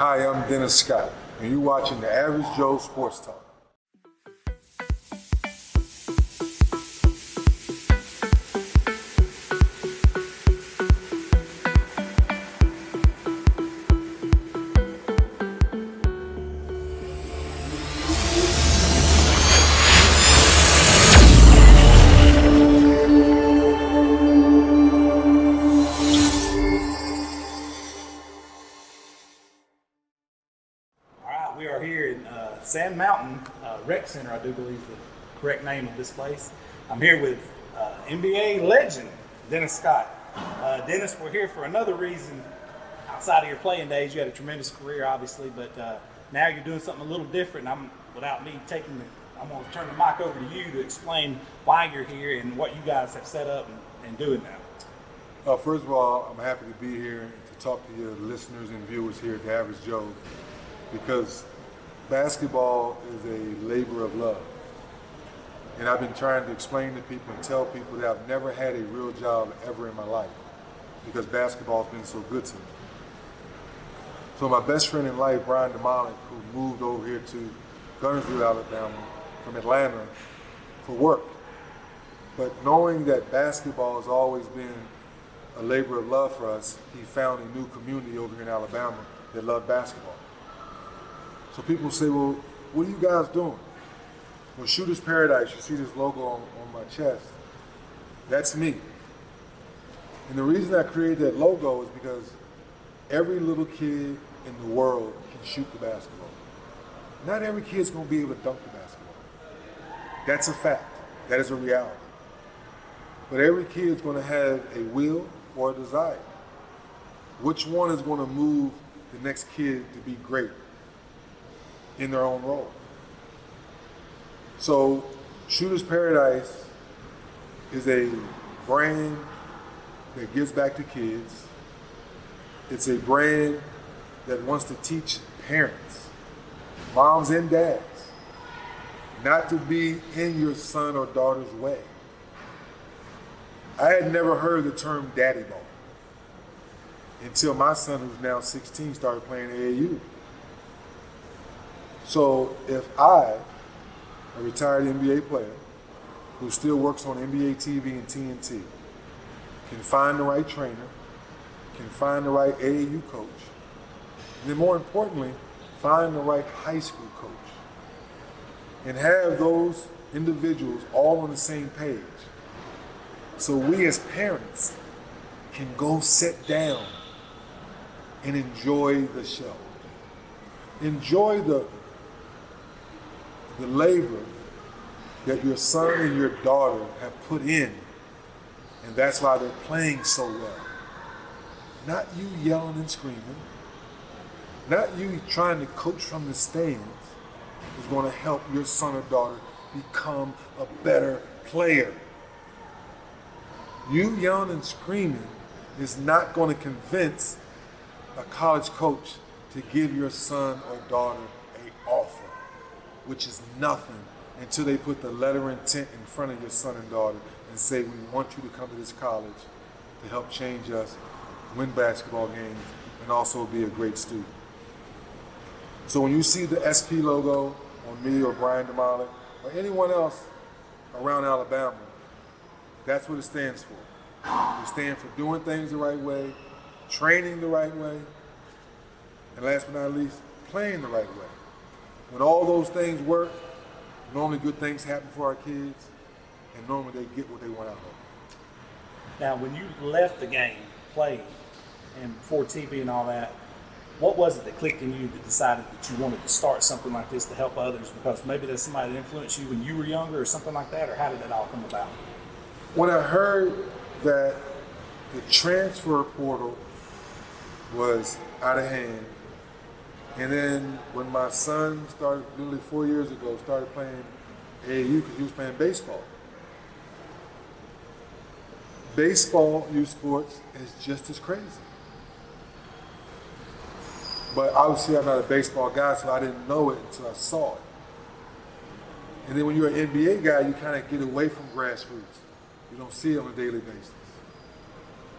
Hi, I'm Dennis Scott, and you're watching the Average Joe Sports Talk. We are here in Sand Mountain Rec Center, I do believe is the correct name of this place. I'm here with NBA legend, Dennis Scott. Dennis, we're here for another reason outside of your playing days. You had a tremendous career, obviously, but now you're doing something a little different. I'm going to turn the mic over to you to explain why you're here and what you guys have set up and doing now. First of all, I'm happy to be here and to talk to your listeners and viewers here at the Average Joe, because basketball is a labor of love. And I've been trying to explain to people and tell people that I've never had a real job ever in my life because basketball's been so good to me. So my best friend in life, Brian Domalik, who moved over here to Gunnersville, Alabama from Atlanta for work. But knowing that basketball has always been a labor of love for us, he found a new community over here in Alabama that loved basketball. So people say, well, what are you guys doing? Well, Shooter's Paradise, you see this logo on my chest, that's me. And the reason I created that logo is because every little kid in the world can shoot the basketball. Not every kid's gonna be able to dunk the basketball. That's a fact, that is a reality. But every kid's gonna have a will or a desire. Which one is gonna move the next kid to be great in their own role? So Shooter's Paradise is a brand that gives back to kids. It's a brand that wants to teach parents, moms and dads, not to be in your son or daughter's way. I had never heard the term daddy ball until my son, who's now 16, started playing AAU. So if I, a retired NBA player who still works on NBA TV and TNT, can find the right trainer, can find the right AAU coach, and then more importantly, find the right high school coach, and have those individuals all on the same page, so we as parents can go sit down and enjoy the show. Enjoy the labor that your son and your daughter have put in, and that's why they're playing so well. Not you yelling and screaming, not you trying to coach from the stands is going to help your son or daughter become a better player. You yelling and screaming is not going to convince a college coach to give your son or daughter an offer, which is nothing until they put the letter of intent in front of your son and daughter and say, we want you to come to this college to help change us, win basketball games, and also be a great student. So when you see the SP logo on me or Brian Domalik or anyone else around Alabama, that's what it stands for. We stand for doing things the right way, training the right way, and last but not least, playing the right way. When all those things work, normally good things happen for our kids, and normally they get what they want out of it. Now, when you left the game, playing, and before TV and all that, what was it that clicked in you that decided that you wanted to start something like this to help others? Because maybe there's somebody that influenced you when you were younger or something like that, or how did that all come about? When I heard that the transfer portal was out of hand, and then when my son started, literally 4 years ago, started playing AAU because he was playing baseball. Baseball, youth sports, is just as crazy. But obviously I'm not a baseball guy, so I didn't know it until I saw it. And then when you're an NBA guy, you kind of get away from grassroots. You don't see it on a daily basis.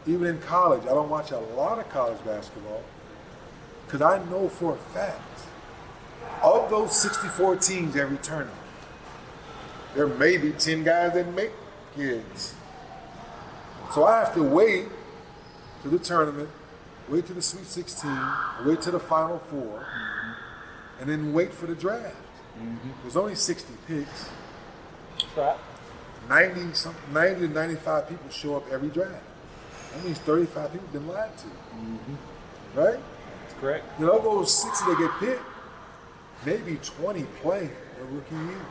Even in college, I don't watch a lot of college basketball Because I know for a fact, of those 64 teams every tournament, there may be 10 guys that make kids. So I have to wait to the tournament, wait to the Sweet 16, wait to the Final Four, and then wait for the draft. There's only 60 picks. That's right. 90 to 95 people show up every draft. That means 35 people have been lied to. Right? That's correct. You know, those 60 that get picked, maybe 20 play their rookie year.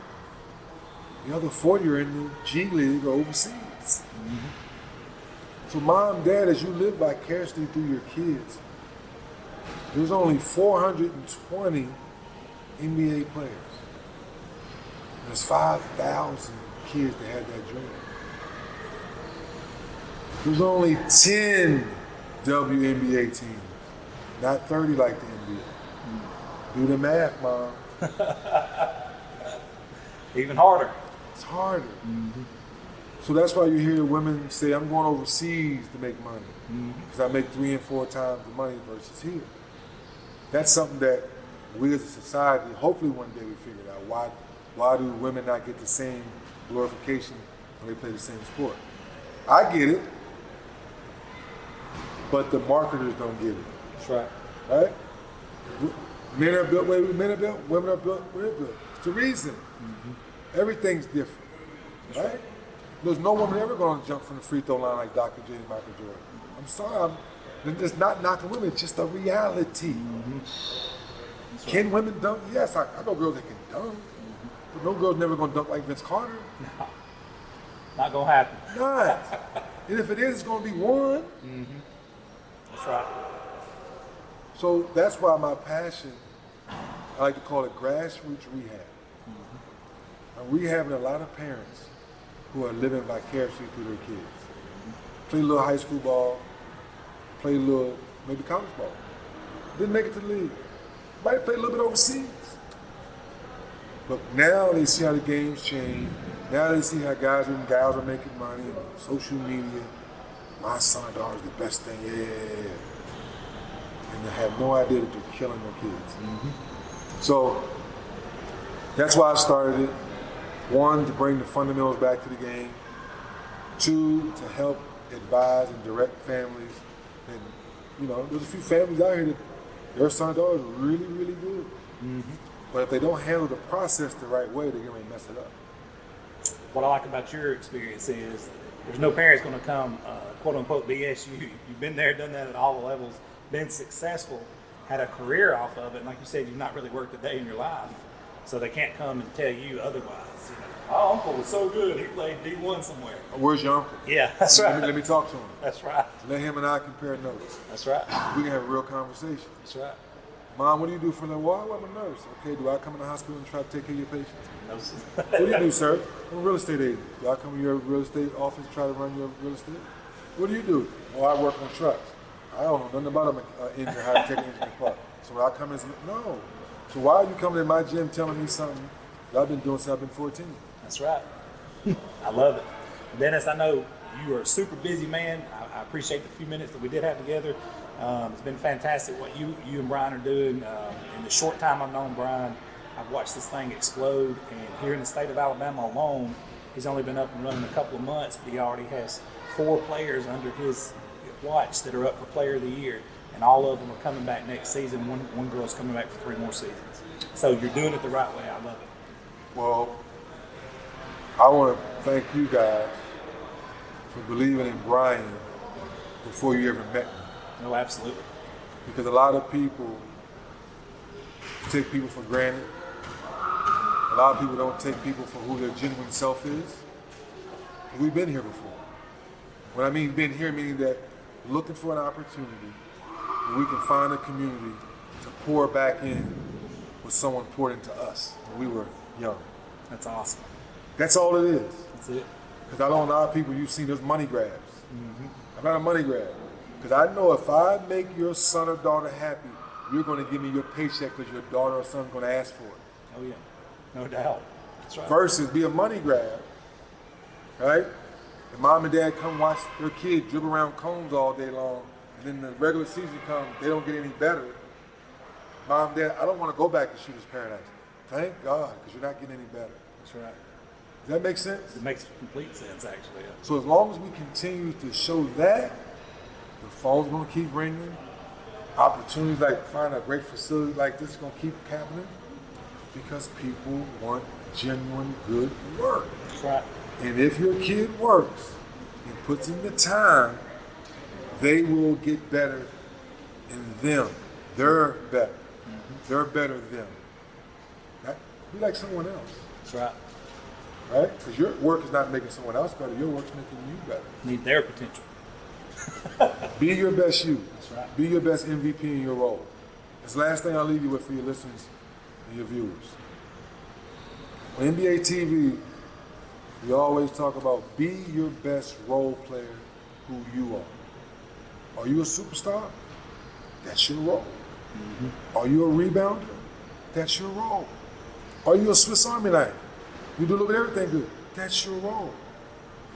The other 40 are in the G League or overseas. So mom, dad, as you live vicariously through your kids, there's only 420 NBA players. There's 5,000 kids that had that dream. There's only 10 WNBA teams, not 30 like the NBA. Do the math, Mom. Even harder. It's harder. So that's why you hear women say, I'm going overseas to make money because I make 3 and 4 times the money versus here. That's something that we as a society, hopefully one day we figure out. Why do women not get the same glorification when they play the same sport? I get it, but the marketers don't get it. That's right. Right? Men are built way men are built, women are built, we're built. It's the reason. Everything's different. Right? There's no woman ever going to jump from the free throw line like Dr. J and Michael Jordan. I'm sorry, it's not knocking women, it's just a reality. Can women dunk? Yes, I know girls that can dunk. But no girl's never going to dunk like Vince Carter. No. Not going to happen. Not. And if it is, it's going to be one. That's right. So that's why my passion, I like to call it grassroots rehab. I'm rehabbing a lot of parents who are living vicariously through their kids. Play a little high school ball, play a little, maybe college ball. Didn't make it to the league. Might play a little bit overseas. But now they see how the game's changed. Now they see how guys and gals are making money, social media. My son or daughter's the best thing, yeah. And they have no idea that they're killing their kids. So that's why I started it. 1, to bring the fundamentals back to the game. 2, to help advise and direct families. And, you know, there's a few families out here that their son or daughter is really, really good. But if they don't handle the process the right way, they're going to mess it up. What I like about your experience is there's no parents going to come, quote unquote, BS you. You've been there, done that at all the levels, been successful, had a career off of it. And like you said, you've not really worked a day in your life. So they can't come and tell you otherwise. You know, oh, uncle was so good, he played D1 somewhere. Where's your uncle? Yeah, that's right. Let me talk to him. That's right. Let him and I compare notes. That's right. We can have a real conversation. That's right. Mom, what do you do for a living? Well, I'm a nurse. Okay, do I come in the hospital and try to take care of your patients? No. What do you do, sir? I'm a real estate agent. Do I come in your real estate office and try to run your real estate? What do you do? Oh, I work on trucks. I don't know nothing about an engine, how to take an engine apart. So when I come in, no. So why are you coming in my gym telling me something that I've been doing since I've been 14? That's right. I love it. Dennis, I know you are a super busy man. I appreciate the few minutes that we did have together. It's been fantastic what you and Brian are doing. In the short time I've known Brian, I've watched this thing explode. And here in the state of Alabama alone, he's only been up and running a couple of months, but he already has 4 players under his watch that are up for Player of the Year. And all of them are coming back next season. One girl's coming back for 3 more seasons. So you're doing it the right way. I love it. Well, I want to thank you guys for believing in Brian before you ever met me. No, absolutely. Because a lot of people take people for granted. A lot of people don't take people for who their genuine self is. And we've been here before. When I mean been here, meaning that looking for an opportunity where we can find a community to pour back in what someone poured into us when we were young. That's awesome. That's all it is. That's it. Because I know a lot of people you've seen those money grabs. I'm not a money grab. Because I know if I make your son or daughter happy, you're going to give me your paycheck because your daughter or son's going to ask for it. Oh, yeah. No doubt. That's right. Versus be a money grab, right? And mom and dad come watch their kid dribble around cones all day long, and then the regular season comes, they don't get any better. Mom, Dad, I don't want to go back to Shooter's Paradise. Thank God, because you're not getting any better. That's right. Does that make sense? It makes complete sense, actually. Yeah. So as long as we continue to show that, the phone's going to keep ringing. Opportunities like find a great facility like this is going to keep happening because people want genuine good work. That's right. And if your kid works and puts in the time, they will get better in them. They're better. They're better them. Be like someone else. That's right. Right? Because your work is not making someone else better. Your work's making you better. Need their potential. Be your best you. That's right. Be your best MVP in your role. That's the last thing I'll leave you with for your listeners and your viewers. On NBA TV, we always talk about be your best role player who you are. Are you a superstar? That's your role. Are you a rebounder? That's your role. Are you a Swiss Army knife? You do a little bit of everything good. That's your role.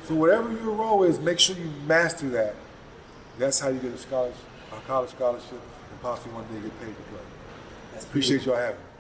So whatever your role is, make sure you master that. That's how you get a college scholarship, and possibly one day get paid to play. Appreciate y'all having me.